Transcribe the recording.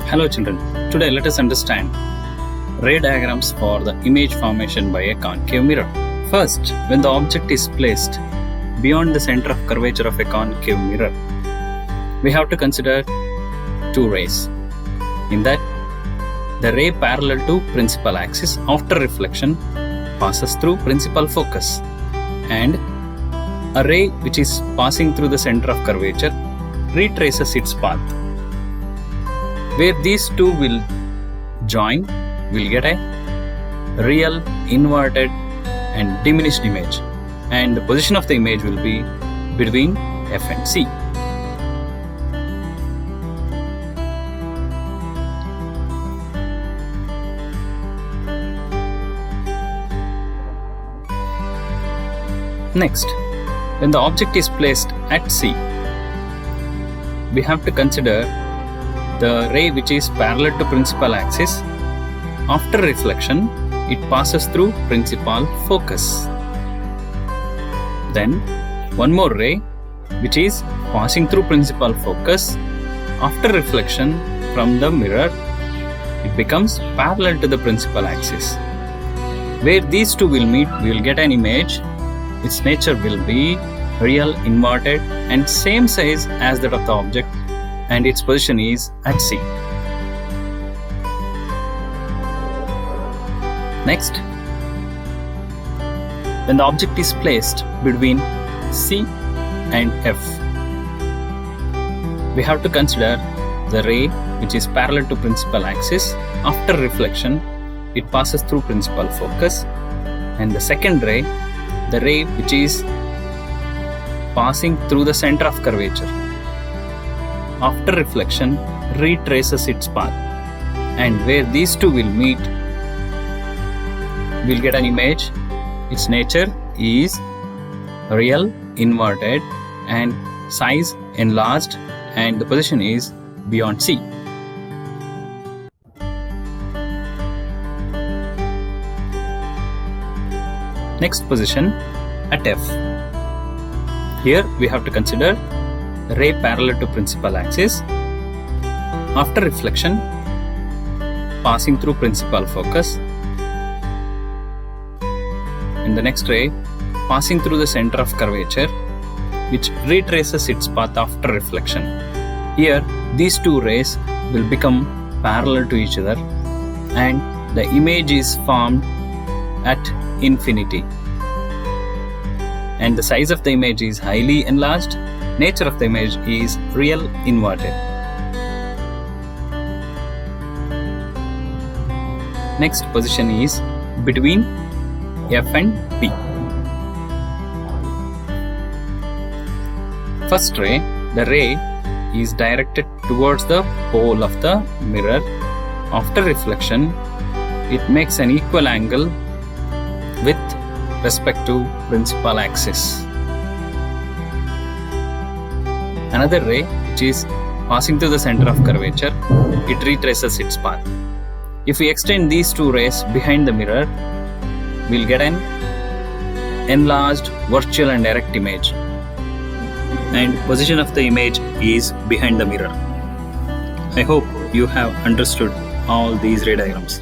Hello children, today let us understand ray diagrams for the image formation by a concave mirror. First, when the object is placed beyond the center of curvature of a concave mirror, we have to consider two rays. In that, the ray parallel to principal axis after reflection passes through principal focus, and a ray which is passing through the center of curvature retraces its path. Where these two will join, we'll get a real, inverted and diminished image, and the position of the image will be between F and C. Next, when the object is placed at C, we have to consider the ray which is parallel to principal axis. After reflection, it passes through principal focus. Then, one more ray which is passing through principal focus. After reflection from the mirror, it becomes parallel to the principal axis. Where these two will meet, we will get an image. Its nature will be real, inverted and same size as that of the object, and its position is at C. Next, when the object is placed between C and F, we have to consider the ray which is parallel to principal axis. After reflection, it passes through principal focus, and the second ray, the ray which is passing through the center of curvature, after reflection retraces its path, and where these two will meet, we'll get an image. Its nature is real, inverted and size enlarged, and the position is beyond C. Next position at F. Here we have to consider ray parallel to principal axis. After reflection, passing through principal focus, and the next ray passing through the center of curvature, which retraces its path after reflection. Here, these two rays will become parallel to each other, and the image is formed at infinity. And the size of the image is highly enlarged. Nature of the image is real, inverted. Next position is between F and P. First ray, the ray is directed towards the pole of the mirror. After reflection, it makes an equal angle with respect to principal axis. Another ray which is passing through the center of curvature, it retraces its path. If we extend these two rays behind the mirror, we'll get an enlarged virtual and direct image, and position of the image is behind the mirror. I hope you have understood all these ray diagrams.